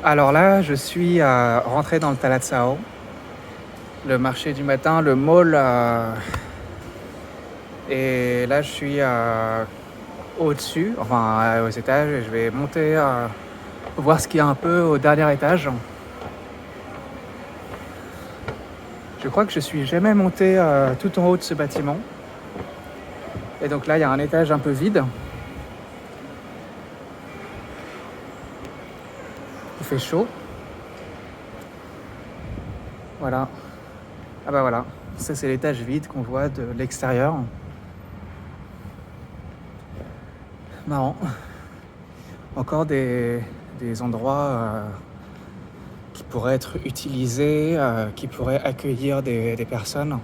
Alors là, je suis rentré dans le Talatsao, le marché du matin, le mall. Et là, je suis au-dessus, enfin aux étages, et je vais monter voir ce qu'il y a un peu au dernier étage. Je crois que je suis jamais monté tout en haut de ce bâtiment. Et donc là, il y a un étage un peu vide. Il fait chaud. Voilà. Ah bah voilà. Ça, c'est l'étage vide qu'on voit de l'extérieur. Marrant. Encore des endroits qui pourraient être utilisés, qui pourraient accueillir des personnes,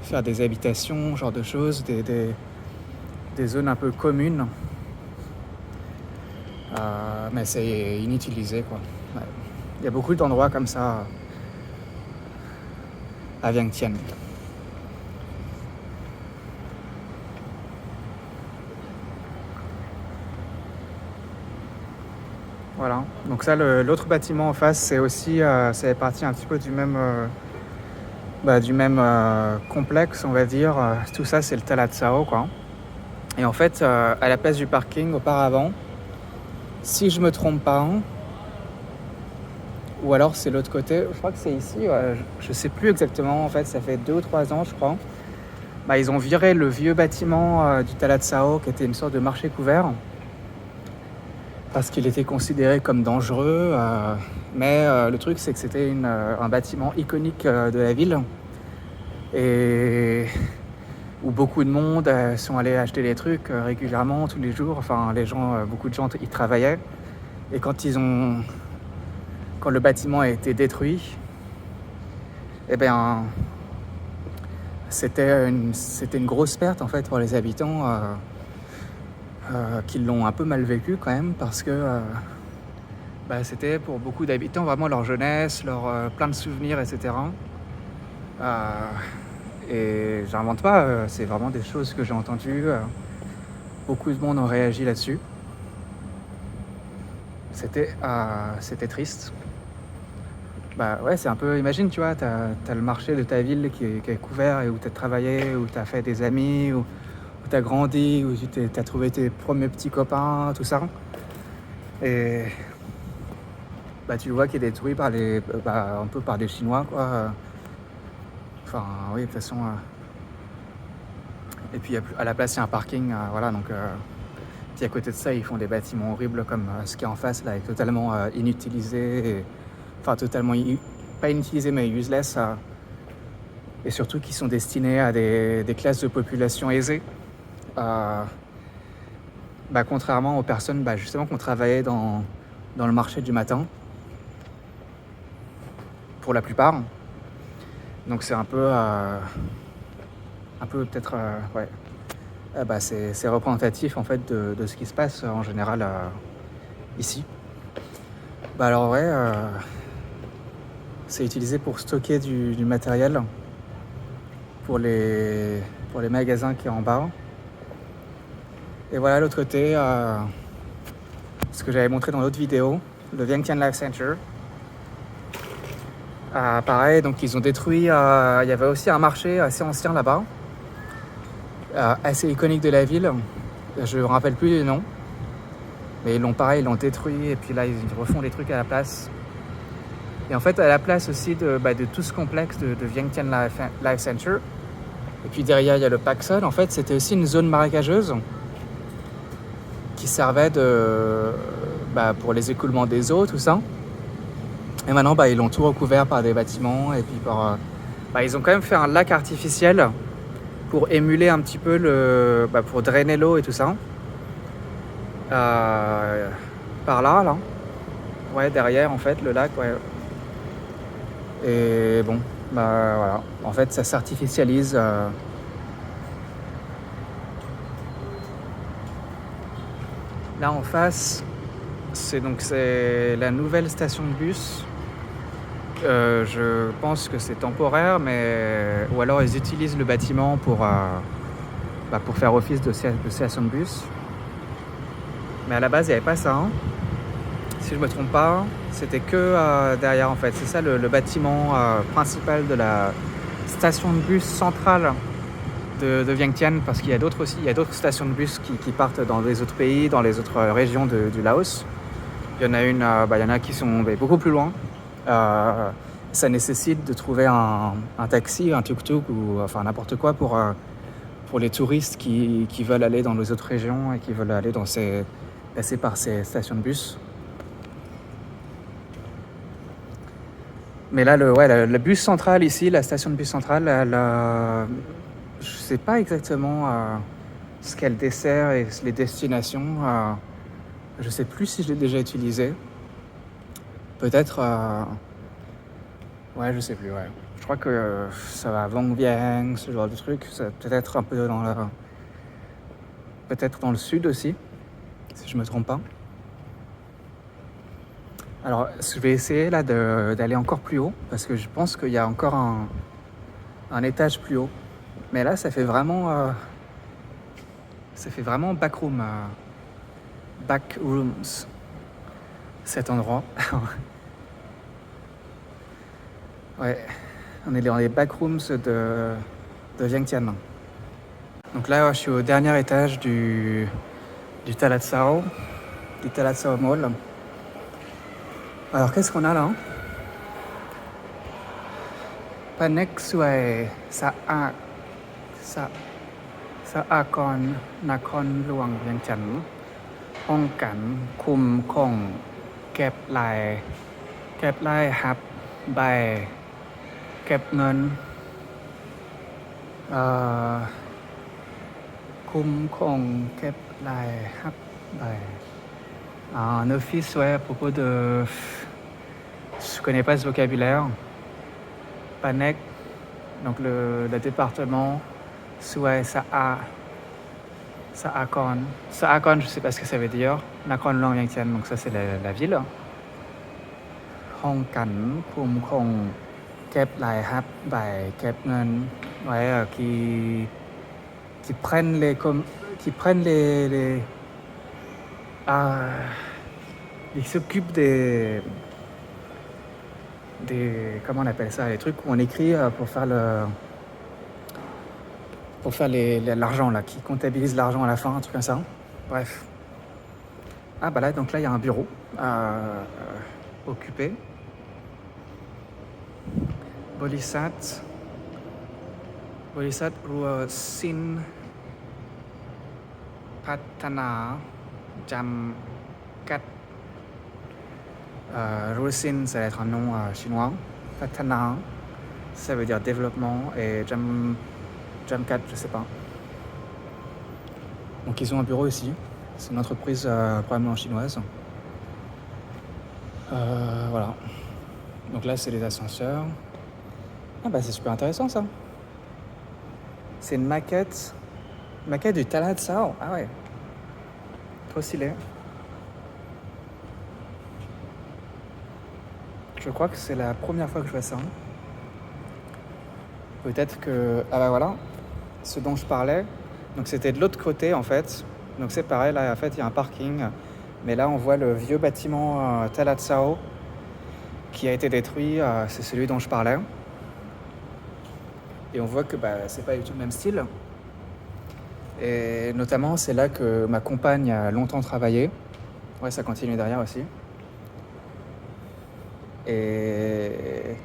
faire des habitations, genre de choses, des zones un peu communes. Mais c'est inutilisé, quoi. Ouais. Il y a beaucoup d'endroits comme ça à Vientiane. Voilà. Donc ça, l'autre bâtiment en face, c'est aussi, ça fait partie un petit peu du même complexe, on va dire. Tout ça, c'est le Talatsao, quoi. Et en fait, à la place du parking, auparavant, si je me trompe pas, ou alors c'est l'autre côté, je crois que c'est ici, je sais plus exactement, en fait, ça fait 2 ou 3 ans, je crois. Ils ont viré le vieux bâtiment du Talatsao, qui était une sorte de marché couvert, parce qu'il était considéré comme dangereux. Mais le truc, c'est que c'était un bâtiment iconique de la ville, et où beaucoup de monde sont allés acheter des trucs régulièrement, tous les jours. Enfin, beaucoup de gens y travaillaient. Et quand le bâtiment a été détruit, eh bien, c'était une grosse perte en fait pour les habitants qui l'ont un peu mal vécu quand même, parce que c'était pour beaucoup d'habitants vraiment leur jeunesse, plein de souvenirs, etc. Et j'invente pas, c'est vraiment des choses que j'ai entendues. Beaucoup de monde ont réagi là-dessus. C'était triste. Ouais, c'est un peu, imagine, tu vois, t'as le marché de ta ville qui est couvert, et où t'as travaillé, où t'as fait des amis, où t'as grandi, où t'as trouvé tes premiers petits copains, tout ça. Et tu vois qu'il est détruit un peu par des Chinois, quoi. Enfin, oui, de toute façon. Et puis à la place, il y a un parking, voilà, donc. Puis à côté de ça, ils font des bâtiments horribles comme ce qui est en face, là, est totalement inutilisé. Enfin, totalement, pas inutilisé, mais useless. Et surtout qui sont destinés à des classes de population aisées. Contrairement aux personnes justement qui ont travaillé dans le marché du matin, pour la plupart. Donc c'est un peu peut-être, ouais. C'est représentatif en fait de ce qui se passe en général ici. Alors ouais, c'est utilisé pour stocker du matériel pour les magasins qui sont en bas. Et voilà l'autre côté, ce que j'avais montré dans l'autre vidéo, le Vientiane Life Center. Pareil, donc ils ont détruit, il y avait aussi un marché assez ancien là-bas, assez iconique de la ville. Je ne me rappelle plus les noms, mais ils l'ont détruit, et puis là ils refont des trucs à la place. Et en fait, à la place aussi de tout ce complexe de Vientiane Life Center, et puis derrière il y a le Paxson. En fait, c'était aussi une zone marécageuse qui servait pour les écoulements des eaux, tout ça. Et maintenant, ils l'ont tout recouvert par des bâtiments, et puis ils ont quand même fait un lac artificiel pour émuler un petit peu pour drainer l'eau et tout ça. Par là. Ouais, derrière, en fait, le lac, ouais. Et bon, voilà. En fait, ça s'artificialise. Là, en face, c'est la nouvelle station de bus. Je pense que c'est temporaire, ou alors ils utilisent le bâtiment pour faire office de station de bus. Mais à la base, il n'y avait pas ça. si je me trompe pas, c'était que derrière en fait. C'est ça le bâtiment principal de la station de bus centrale de Vientiane, parce qu'il y a d'autres aussi, il y a d'autres stations de bus qui partent dans les autres pays, dans les autres régions du Laos. Il y en a il y en a qui sont beaucoup plus loin. Ça nécessite de trouver un taxi, un tuk-tuk ou enfin n'importe quoi pour les touristes qui veulent aller dans les autres régions et qui veulent aller passer par ces stations de bus. Mais là, le bus central ici, la station de bus centrale, je sais pas exactement ce qu'elle dessert et les destinations. Je sais plus si je l'ai déjà utilisé. Peut-être... ouais, je sais plus, ouais. Je crois que ça va à Vong Vieng, ce genre de truc. Peut-être un peu peut-être dans le sud aussi, si je me trompe pas. Alors, je vais essayer là d'aller encore plus haut, parce que je pense qu'il y a encore un étage plus haut. Mais là, ça fait vraiment backrooms, cet endroit. Ouais, on est dans les backrooms de Vientiane. Donc là, je suis au dernier étage du Talatsao Mall. Alors, qu'est-ce qu'on a là? Panek Suai Saakon Nakhon Luang Vientiane Hong Kan Kum Kong Kep Lai Hap Bai Kep Ngon Kum Kong Kep Lai Hap Bai. Un office, ouais, à propos de... Je connais pas ce vocabulaire. Panek, donc le département. Suai Saakon. Saakon, je sais pas ce que ça veut dire. Nakhon Luang Vientiane, donc ça c'est la ville. Hong Kan, Kum Kong, Kep Lai Hap Bai, Kep Ngon. Ouais, qui prennent ils s'occupent des comment on appelle ça, les trucs où on écrit pour faire l'argent là, qui comptabilise l'argent à la fin, un truc comme ça. Bref. Ah bah là, donc là il y a un bureau occupé. Bolisat Ruosin Patana Jam Kat. Ruosin, ça va être un nom chinois. Patana, ça veut dire développement. Et Jamkat, je sais pas. Donc ils ont un bureau ici. C'est une entreprise probablement chinoise. Voilà. Donc là, c'est les ascenseurs. Ah bah c'est super intéressant ça. C'est une maquette du Talatsao. Ah ouais. Trop stylé. Je crois que c'est la première fois que je vois ça. Peut-être que... Ah bah voilà. Ce dont je parlais. Donc c'était de l'autre côté en fait. Donc c'est pareil, là en fait il y a un parking. Mais là on voit le vieux bâtiment Talatsao qui a été détruit. C'est celui dont je parlais. Et on voit que c'est pas du tout le même style. Et notamment, c'est là que ma compagne a longtemps travaillé. Ouais, ça continue derrière aussi. Et...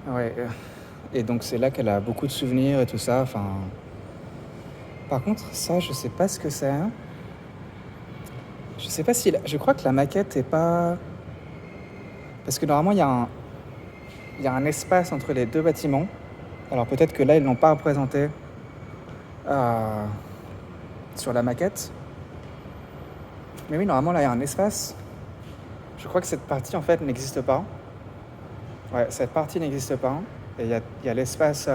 ouais. Et donc, c'est là qu'elle a beaucoup de souvenirs et tout ça. Enfin... Par contre, ça, je sais pas ce que c'est. Je sais pas si... Je crois que la maquette est pas... Parce que normalement, il y a un espace entre les deux bâtiments. Alors peut-être que là, ils ne l'ont pas représenté sur la maquette. Mais oui, normalement, là, il y a un espace. Je crois que cette partie, en fait, n'existe pas. Ouais, cette partie n'existe pas. Et il y a l'espace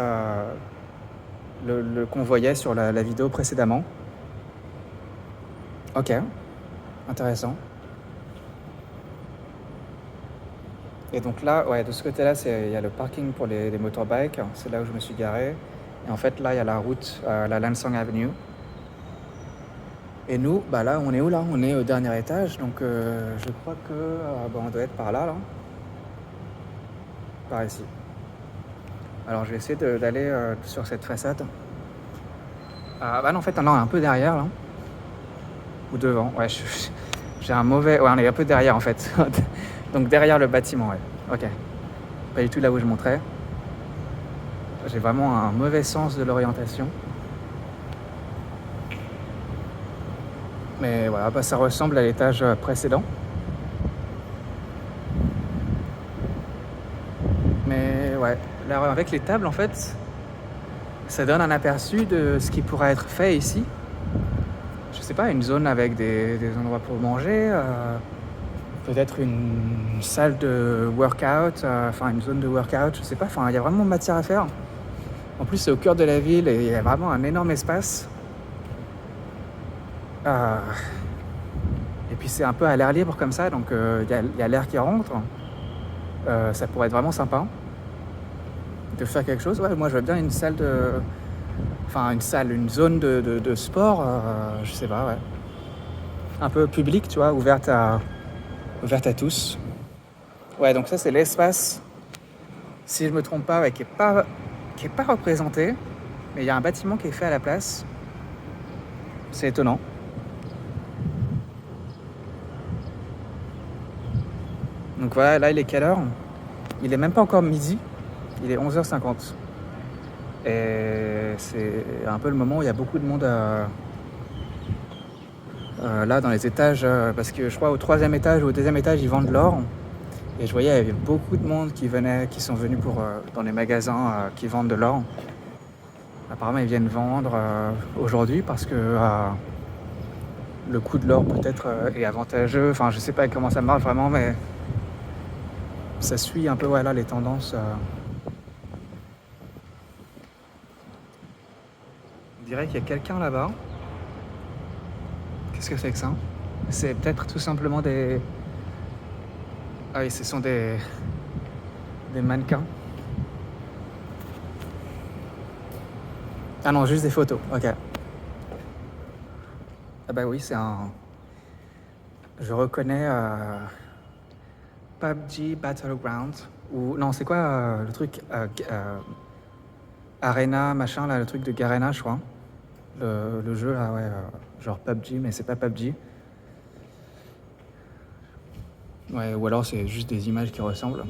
qu'on voyait sur la vidéo précédemment. Ok, intéressant. Et donc là, ouais, de ce côté-là, il y a le parking pour les motorbikes. C'est là où je me suis garé. Et en fait, là, il y a la route, la Lansang Avenue. Et nous, bah là, on est où là? On est au dernier étage, donc je crois que bah, on doit être par là, par ici. Alors je vais essayer d'aller sur cette façade. Bah non, en fait, non, on est un peu derrière là. Ou devant, ouais, j'ai un mauvais... Ouais, on est un peu derrière en fait. Donc derrière le bâtiment, ouais. Ok. Pas du tout là où je montrais. J'ai vraiment un mauvais sens de l'orientation. Mais voilà, bah, ça ressemble à l'étage précédent. Mais ouais, là avec les tables en fait, ça donne un aperçu de ce qui pourrait être fait ici. Je sais pas, une zone avec des endroits pour manger, peut-être une salle de workout, enfin une zone de workout, je sais pas, enfin il y a vraiment matière à faire. En plus c'est au cœur de la ville et il y a vraiment un énorme espace. Et puis c'est un peu à l'air libre comme ça, donc il y a l'air qui rentre. Ça pourrait être vraiment sympa de faire quelque chose. Ouais, moi je veux bien une salle de... Enfin une zone de sport, je sais pas, ouais. Un peu publique, tu vois, ouverte à tous. Ouais, donc ça c'est l'espace, si je me trompe pas, ouais, qui est pas représenté, mais il y a un bâtiment qui est fait à la place. C'est étonnant. Donc voilà, là il est quelle heure? Il est même pas encore midi, il est 11h50. Et c'est un peu le moment où il y a beaucoup de monde là dans les étages, parce que je crois au 3e étage ou au 2e étage ils vendent de l'or. Et je voyais il y avait beaucoup de monde qui sont venus dans les magasins qui vendent de l'or. Apparemment ils viennent vendre aujourd'hui parce que le coût de l'or peut-être est avantageux. Enfin je sais pas comment ça marche vraiment, mais ça suit un peu voilà, les tendances. On dirait qu'il y a quelqu'un là-bas. Qu'est-ce que c'est que ça? C'est peut-être tout simplement des... Ah oui, ce sont des mannequins. Ah non, juste des photos, ok. Ah bah oui, c'est un... Je reconnais PUBG Battleground. Ou... Non, c'est quoi le truc Arena, machin, là, le truc de Garena, je crois. Le jeu, là, ouais, genre PUBG, mais c'est pas PUBG. Ouais, ou alors c'est juste des images qui ressemblent.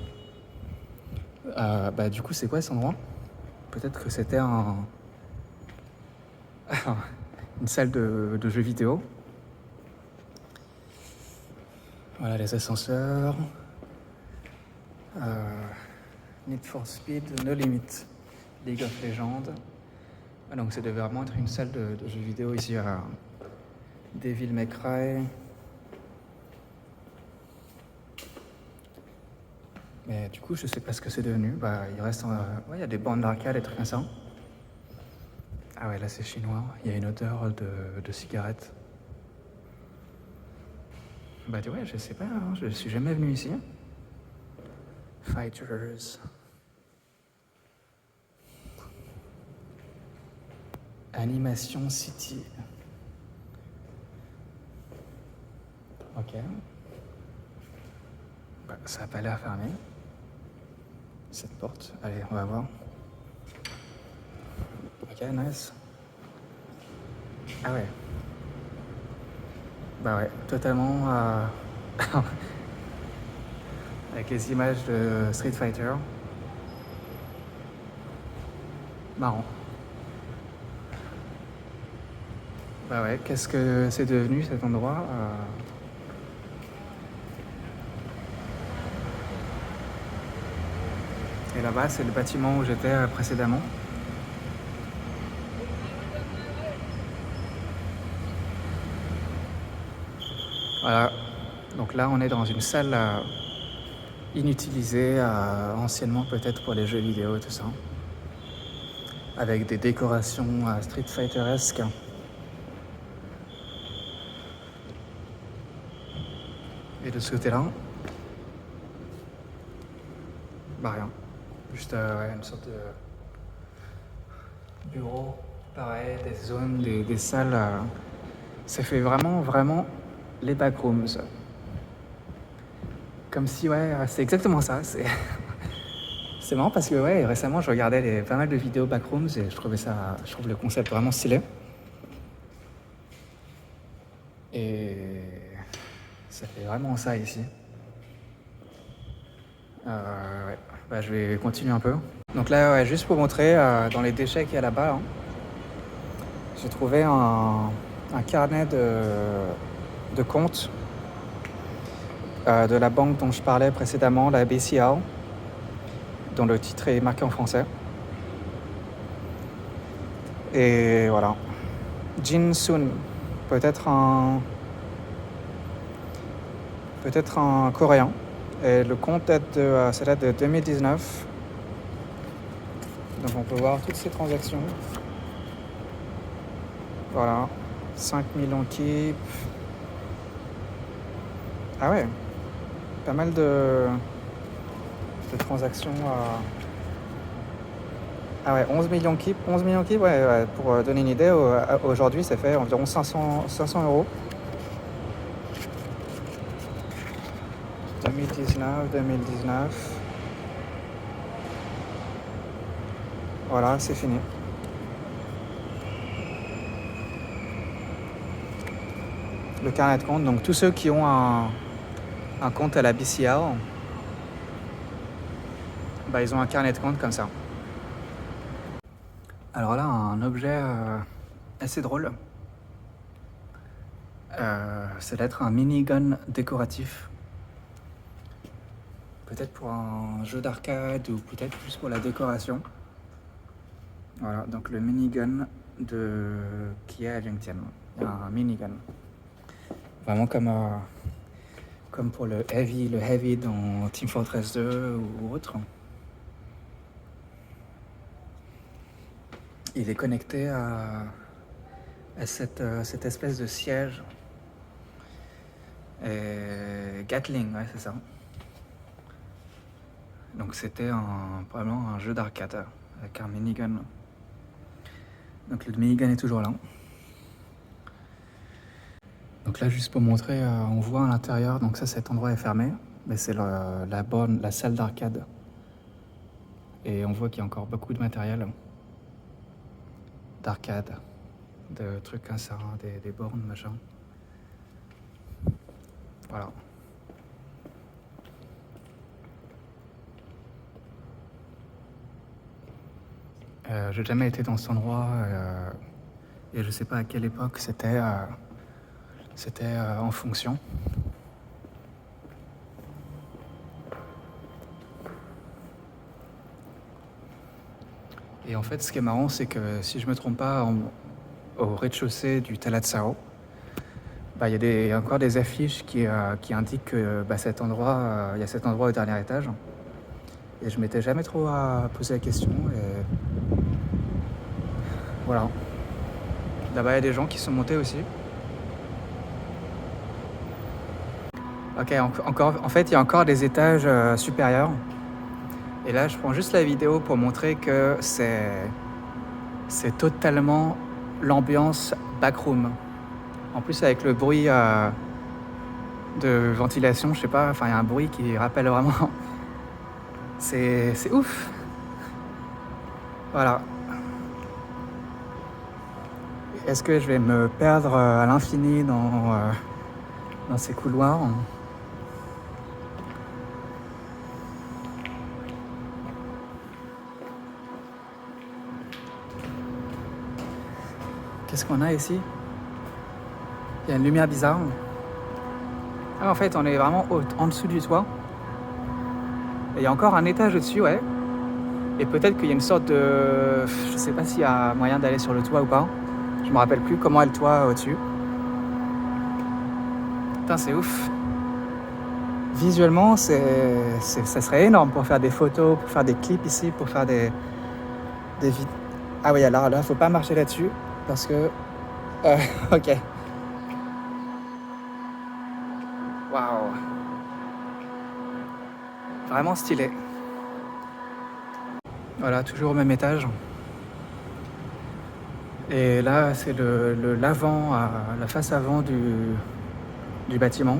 Bah du coup, c'est quoi cet endroit? Peut-être que c'était une salle de jeux vidéo. Voilà les ascenseurs. Need for Speed, No Limit, League of Legends. Ah, donc ça devait vraiment être une salle de jeux vidéo ici à Devil May Cry. Mais du coup, je sais pas ce que c'est devenu. Bah, il reste... ouais, il y a des bandes d'arcade et trucs comme ça. Ah ouais, là c'est chinois. Il y a une odeur de cigarette. Bah ouais, je sais pas, hein, je suis jamais venu ici. Fighters. Animation City. Ok. Bah, ça a pas l'air fermé. Cette porte. Allez, on va voir. Ok, nice. Ah ouais. Bah ouais, totalement avec les images de Street Fighter. Marrant. Bah ouais, qu'est-ce que c'est devenu cet endroit Et là-bas, c'est le bâtiment où j'étais précédemment. Voilà. Donc là, on est dans une salle inutilisée, anciennement peut-être pour les jeux vidéo et tout ça. Avec des décorations Street Fighter-esques. Et de ce côté-là, bah rien. Juste ouais, une sorte de bureau, pareil, des zones, des salles Ça fait vraiment les backrooms. Comme si, ouais, c'est exactement ça. C'est marrant parce que, ouais, récemment, je regardais pas mal de vidéos backrooms et je trouve le concept vraiment stylé. Et ça fait vraiment ça ici. Ouais. Bah, je vais continuer un peu. Donc là, ouais, juste pour montrer, dans les déchets qu'il y a là-bas, hein, j'ai trouvé un carnet de compte de la banque dont je parlais précédemment, la BCA, dont le titre est marqué en français. Et voilà. Jin Sun, peut-être un Coréen. Et le compte ça date de 2019. Donc on peut voir toutes ces transactions. Voilà. 5 millions keep. Ah ouais. Pas mal de transactions. Ah ouais, 11 millions keep. 11 millions keep, ouais, pour donner une idée, aujourd'hui ça fait environ 500 euros. 2019. Voilà, c'est fini. Le carnet de compte, donc tous ceux qui ont un compte à la BCA, bah, ils ont un carnet de compte comme ça. Alors là, un objet assez drôle. C'est d'être un minigun décoratif. Peut-être pour un jeu d'arcade ou peut-être plus pour la décoration. Voilà, donc le minigun qui est à Vientiane. Il y a un minigun. Vraiment comme pour le heavy dans Team Fortress 2 ou autre. Il est connecté à cette espèce de siège. Et Gatling, ouais, c'est ça. Donc c'était probablement un jeu d'arcade avec un minigun. Donc le minigun est toujours là. Donc là, juste pour montrer, on voit à l'intérieur, donc ça, cet endroit est fermé, mais c'est la salle d'arcade. Et on voit qu'il y a encore beaucoup de matériel d'arcade, de trucs comme ça, des bornes, machin. Voilà. J'ai jamais été dans cet endroit et je sais pas à quelle époque c'était en fonction. Et en fait, ce qui est marrant, c'est que si je me trompe pas, au rez-de-chaussée du Talatsao, bah, il y a encore des affiches qui indiquent que bah, il y a cet endroit au dernier étage. Et je m'étais jamais trop posé la question. Et voilà. Là-bas, il y a des gens qui sont montés aussi. Ok, en fait, il y a encore des étages supérieurs. Et là, je prends juste la vidéo pour montrer que c'est totalement l'ambiance backroom. En plus, avec le bruit de ventilation, je sais pas, enfin, il y a un bruit qui rappelle vraiment. C'est ouf. Voilà. Est-ce que je vais me perdre à l'infini dans ces couloirs ? Qu'est-ce qu'on a ici ? Il y a une lumière bizarre. Ah, en fait, on est vraiment en dessous du toit. Et il y a encore un étage au-dessus, ouais. Et peut-être qu'il y a une sorte de... Je sais pas s'il y a moyen d'aller sur le toit ou pas. Je me rappelle plus comment est le toit au-dessus. Putain, c'est ouf. Visuellement, ça serait énorme pour faire des photos, pour faire des clips ici, pour faire des vidéos. Ah oui, alors là, faut pas marcher là-dessus parce que... ok. Waouh. Vraiment stylé. Voilà, toujours au même étage. Et là, c'est l'avant, la face avant du bâtiment.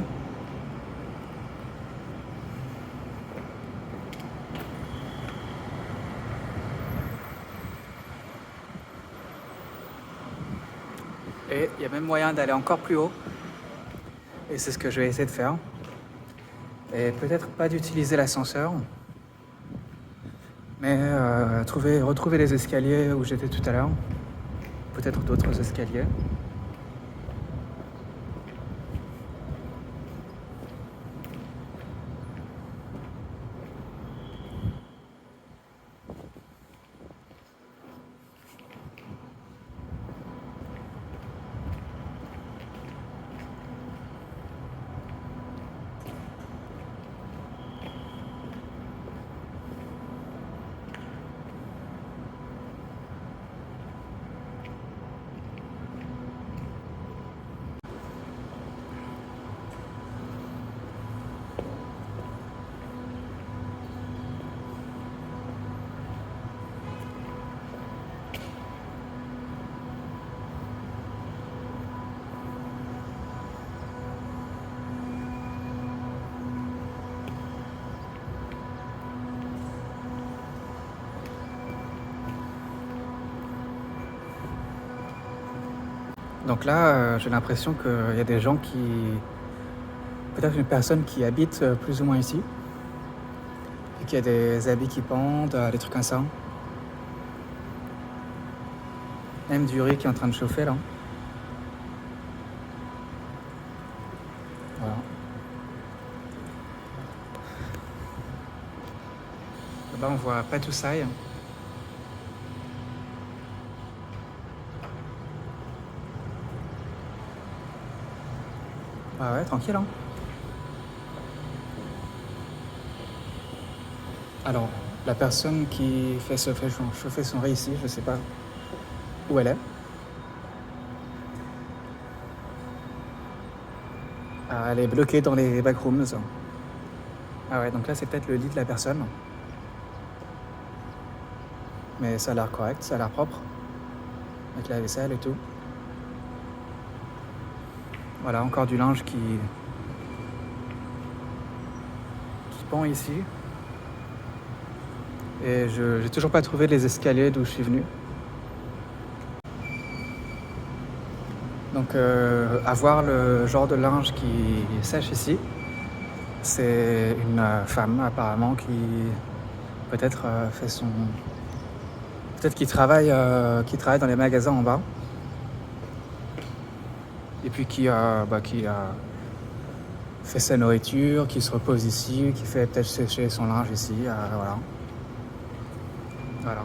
Et il y a même moyen d'aller encore plus haut. Et c'est ce que je vais essayer de faire. Et peut-être pas d'utiliser l'ascenseur, mais retrouver les escaliers où j'étais tout à l'heure. Peut-être d'autres escaliers. Donc là, j'ai l'impression qu'il y a des gens peut-être une personne qui habite plus ou moins ici, et qu'il y a des habits qui pendent, des trucs comme ça. Même du riz qui est en train de chauffer là. Voilà. Là, on voit Patoussaï. Ah ouais, tranquille, hein. Alors, la personne qui fait chauffer son riz ici, je sais pas où elle est. Ah, elle est bloquée dans les backrooms. Ah ouais, donc là, c'est peut-être le lit de la personne. Mais ça a l'air correct, ça a l'air propre. Avec la vaisselle et tout. Voilà, encore du linge qui pend ici. Et j'ai toujours pas trouvé les escaliers d'où je suis venu. Donc avoir le genre de linge qui sèche ici, c'est une femme apparemment qui peut-être fait son... Peut-être qui travaille dans les magasins en bas. Et puis qui fait sa nourriture, qui se repose ici, qui fait peut-être sécher son linge ici, voilà. Voilà.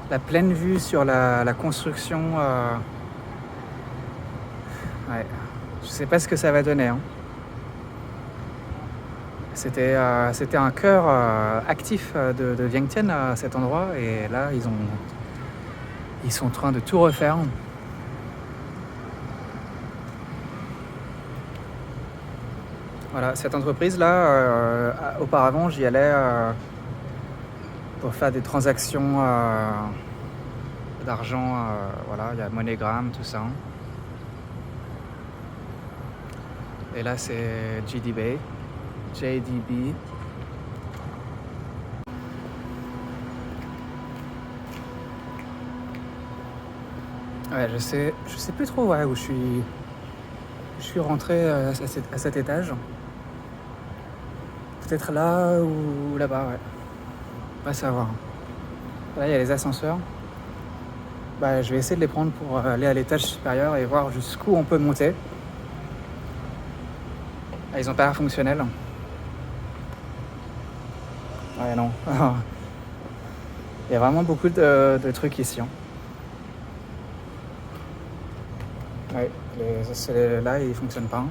La pleine vue sur la construction, ouais. Je sais pas ce que ça va donner, hein. C'était un cœur actif de Vientiane à cet endroit, et là ils sont en train de tout refaire. Voilà, cette entreprise-là, auparavant, j'y allais pour faire des transactions d'argent. Voilà, il y a MoneyGram, tout ça. Et là, c'est JDB. Ouais, je sais plus trop où je suis rentré à cet étage. Peut-être là ou là-bas, ouais. Pas savoir. Là, il y a les ascenseurs. Bah, je vais essayer de les prendre pour aller à l'étage supérieur et voir jusqu'où on peut monter. Ah, ils ont pas l'air fonctionnels. Ouais, non. Il y a vraiment beaucoup de trucs ici, hein. Ouais, là, ils fonctionnent pas.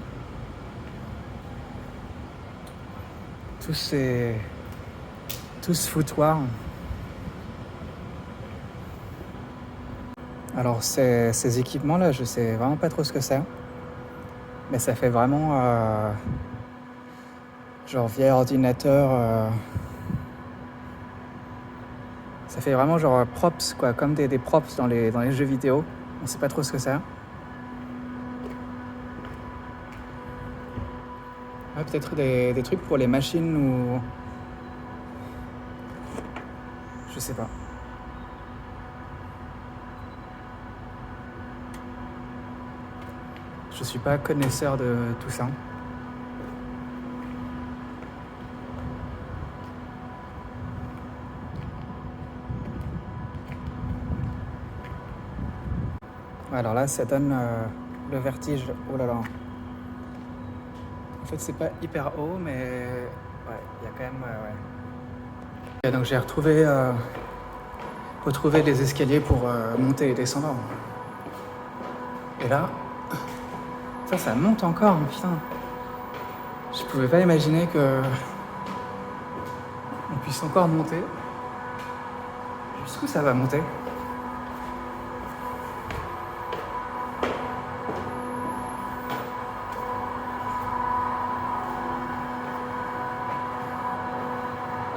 Tout ce foutoir. Alors ces équipements-là, je sais vraiment pas trop ce que c'est. Mais ça fait vraiment genre vieil ordinateur. Ça fait vraiment genre props, quoi, comme des props dans les jeux vidéo. On sait pas trop ce que c'est. Ouais, peut-être des trucs pour les machines ou... Je sais pas. Je suis pas connaisseur de tout ça. Alors là, ça donne le vertige. Oh là là. En fait, c'est pas hyper haut, mais ouais, il y a quand même... ouais. Et donc j'ai retrouvé les escaliers pour monter et descendre. Et là, ça monte encore, putain. Je pouvais pas imaginer que on puisse encore monter. Jusqu'où ça va monter?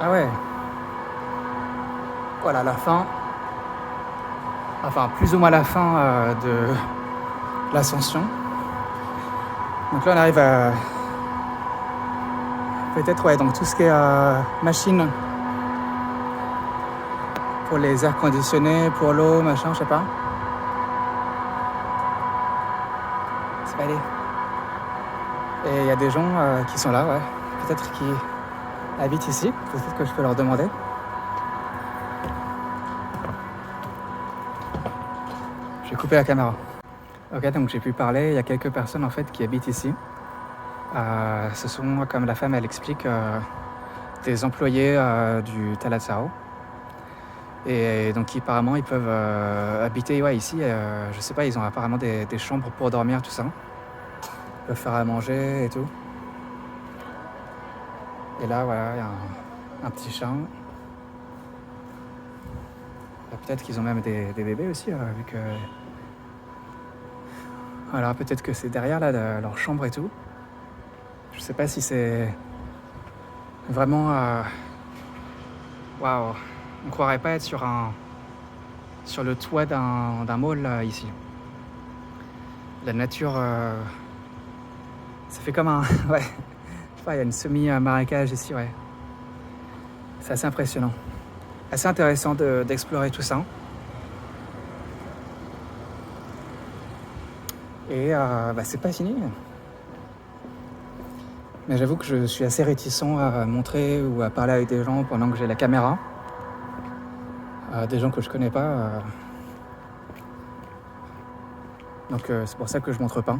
Ah ouais. Voilà la fin. Enfin, plus ou moins la fin de l'ascension. Donc là, on arrive à... Peut-être, ouais, donc tout ce qui est machine pour les airs conditionnés, pour l'eau, machin, je sais pas. C'est pas aller. Et il y a des gens qui sont là, ouais. Peut-être qui habitent ici. Peut-être que je peux leur demander. Je vais couper la caméra. Ok, donc j'ai pu parler. Il y a quelques personnes en fait qui habitent ici. Ce sont, comme la femme elle explique, des employés du Talatsao. Et donc apparemment ils peuvent habiter ici. Je sais pas, ils ont apparemment des chambres pour dormir, tout ça. Ils peuvent faire à manger et tout. Et là, voilà, il y a un petit chat. Peut-être qu'ils ont même des bébés aussi, vu que... Alors peut-être que c'est derrière là, leur chambre et tout. Je sais pas si c'est vraiment... Waouh, on croirait pas être sur le toit d'un mall ici. La nature... Ça fait comme un... ouais. Je sais pas, il y a une semi-marécage ici, ouais. C'est assez impressionnant. Assez intéressant d'explorer tout ça. Et c'est pas fini. Mais j'avoue que je suis assez réticent à montrer ou à parler avec des gens pendant que j'ai la caméra. Des gens que je connais pas. Donc c'est pour ça que je montre pas.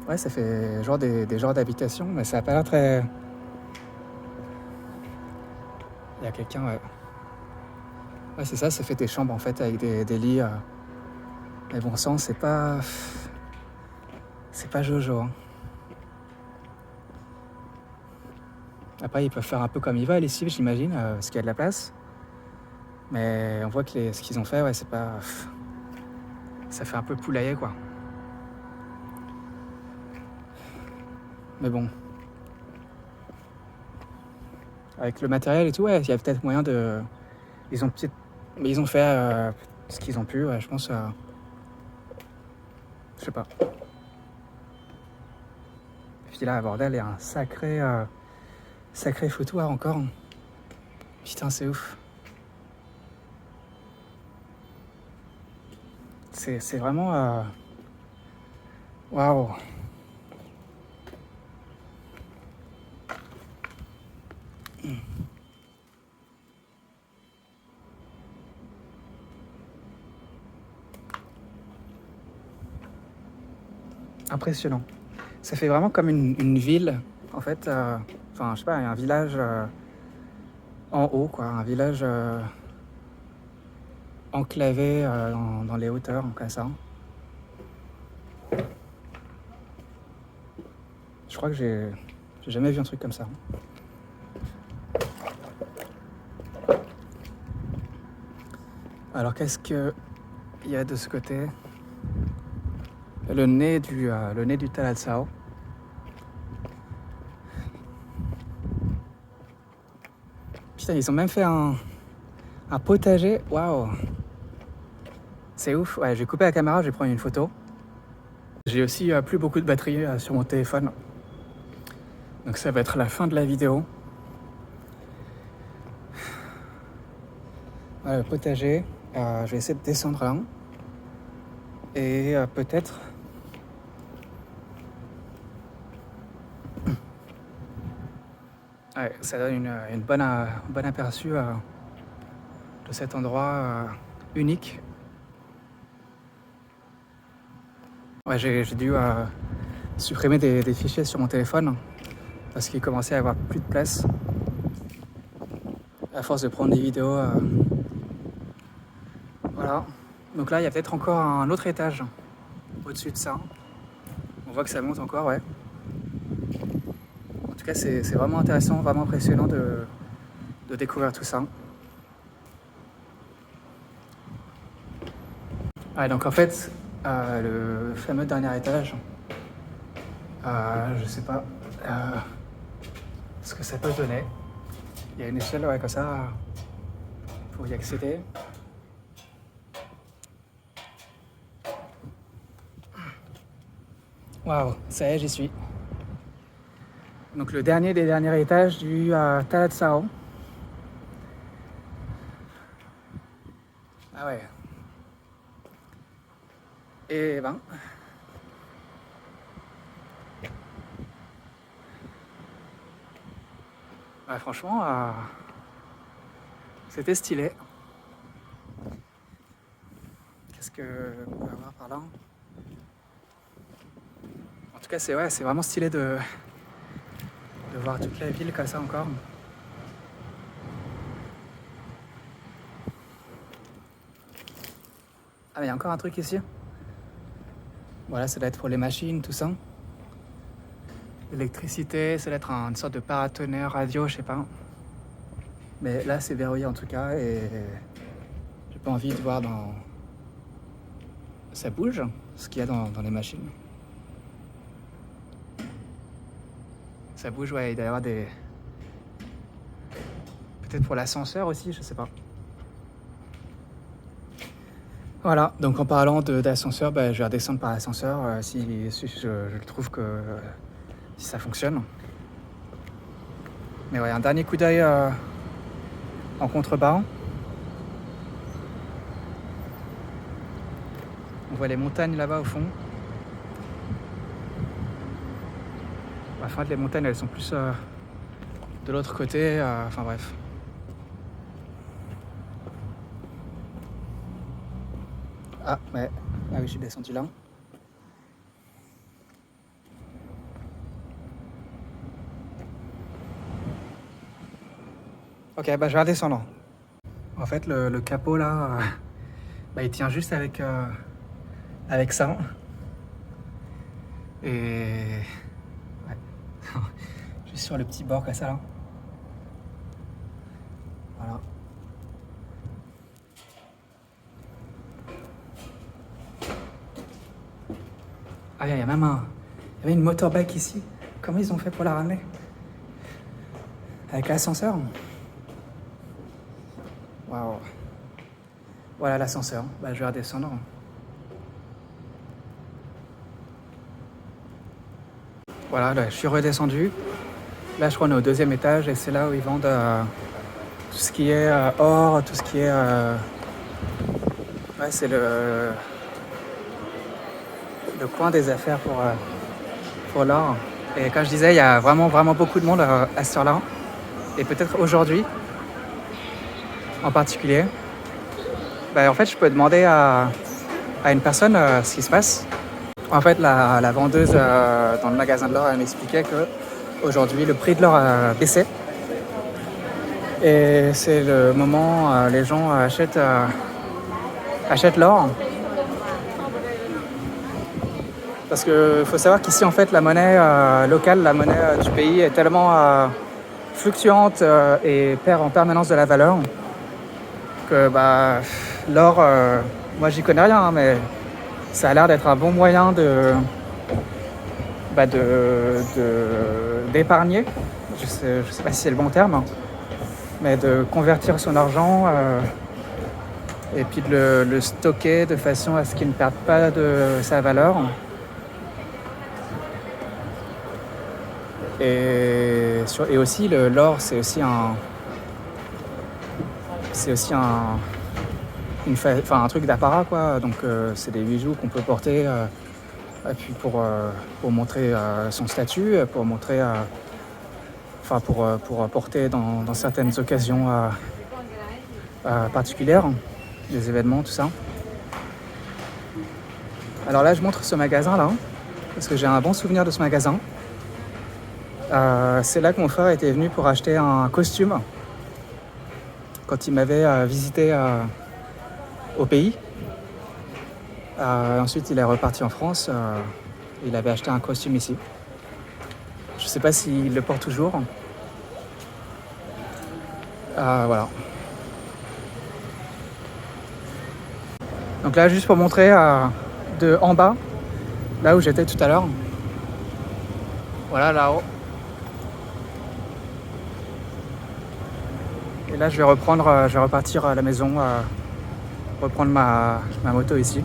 Ouais, ça fait genre des genres d'habitation, mais ça a pas l'air très... Il y a quelqu'un, ouais. Ouais, c'est ça fait des chambres en fait avec des lits. Mais bon sang, c'est pas Jojo. Hein. Après, ils peuvent faire un peu comme ils veulent ici, j'imagine, parce qu'il y a de la place. Mais on voit que ce qu'ils ont fait, ouais, c'est pas... Ça fait un peu poulailler, quoi. Mais bon. Avec le matériel et tout, ouais, il y a peut-être moyen de... Ils ont fait ce qu'ils ont pu, ouais, je pense... Je sais pas. Puis là, bordel, il y a un sacré foutoir encore. Putain, c'est ouf. C'est vraiment... Waouh. Impressionnant. Ça fait vraiment comme une ville, en fait. Enfin, je sais pas, un village en haut, quoi. Un village enclavé dans les hauteurs, comme ça. Je crois que j'ai jamais vu un truc comme ça. Alors, qu'est-ce qu'il y a de ce côté? Le nez du Talatsao. Putain, ils ont même fait un potager. Waouh. C'est ouf. Ouais, j'ai coupé la caméra, je vais prendre une photo. J'ai aussi plus beaucoup de batterie sur mon téléphone. Donc ça va être la fin de la vidéo. Le potager. Je vais essayer de descendre là. Et peut-être... Ouais, ça donne une bonne aperçu de cet endroit unique. Ouais, j'ai dû supprimer des fichiers sur mon téléphone parce qu'il commençait à avoir plus de place. À force de prendre des vidéos. Voilà. Donc là, il y a peut-être encore un autre étage au-dessus de ça. On voit que ça monte encore, ouais. En tout cas, c'est vraiment intéressant, vraiment impressionnant de découvrir tout ça. Ouais, donc en fait, le fameux dernier étage, je sais pas ce que ça peut donner. Il y a une échelle, ouais, comme ça, pour y accéder. Waouh, ça y est, j'y suis. Donc le dernier des derniers étages du Talatsao. Ah ouais. Et ben... Ouais, franchement, c'était stylé. Qu'est-ce qu'on peut avoir par là? En tout cas, c'est vraiment stylé de voir toute la ville comme ça encore. Ah, mais il y a encore un truc ici. Voilà, ça doit être pour les machines, tout ça. L'électricité, ça doit être une sorte de paratonnerre radio, je sais pas. Mais là, c'est verrouillé en tout cas et j'ai pas envie de voir dans... Ça bouge, ce qu'il y a dans les machines. Ça bouge, ouais, il doit y avoir des... Peut-être pour l'ascenseur aussi, je sais pas. Voilà, donc en parlant d'ascenseur, je vais redescendre par l'ascenseur si je trouve que si ça fonctionne. Mais ouais, un dernier coup d'œil en contrebas. On voit les montagnes là-bas au fond. Enfin, les montagnes, elles sont plus de l'autre côté. Enfin bref. Ah, ouais. Ah oui, je suis descendu là. Ok, je vais redescendre. En fait, le capot là, il tient juste avec ça. Et... Ouais. Juste sur le petit bord comme ça là. Voilà. Ah, il y a même une motorbike ici. Comment ils ont fait pour la ramener? Avec l'ascenseur? Waouh. Voilà l'ascenseur. Je vais redescendre. Voilà, là, je suis redescendu. Là, je crois qu'on est au 2e étage et c'est là où ils vendent tout ce qui est or, tout ce qui est... Ouais, c'est le coin des affaires pour l'or. Et comme je disais, il y a vraiment beaucoup de monde à cette heure-là. Et peut-être aujourd'hui, en particulier. En fait, je peux demander à une personne ce qui se passe. En fait, la vendeuse dans le magasin de l'or, elle m'expliquait que aujourd'hui, le prix de l'or a baissé. Et c'est le moment où les gens achètent l'or. Parce qu'il faut savoir qu'ici, en fait, la monnaie locale, la monnaie du pays est tellement fluctuante et perd en permanence de la valeur que l'or, moi j'y connais rien, mais ça a l'air d'être un bon moyen d'épargner. Je sais pas si c'est le bon terme, mais de convertir son argent et puis de le stocker de façon à ce qu'il ne perde pas de sa valeur. Et aussi l'or, c'est aussi un un truc d'apparat, quoi. Donc c'est des bijoux qu'on peut porter et puis pour montrer son statut, pour montrer pour porter dans certaines occasions particulières, des événements, tout ça. Alors là, je montre ce magasin là parce que j'ai un bon souvenir de ce magasin. C'est là que mon frère était venu pour acheter un costume quand il m'avait visité au pays. Ensuite, il est reparti en France. Il avait acheté un costume ici. Je ne sais pas s'il le porte toujours. Voilà. Donc là, juste pour montrer de en bas, là où j'étais tout à l'heure. Voilà, là-haut. Et là, je vais repartir à la maison, reprendre ma moto ici.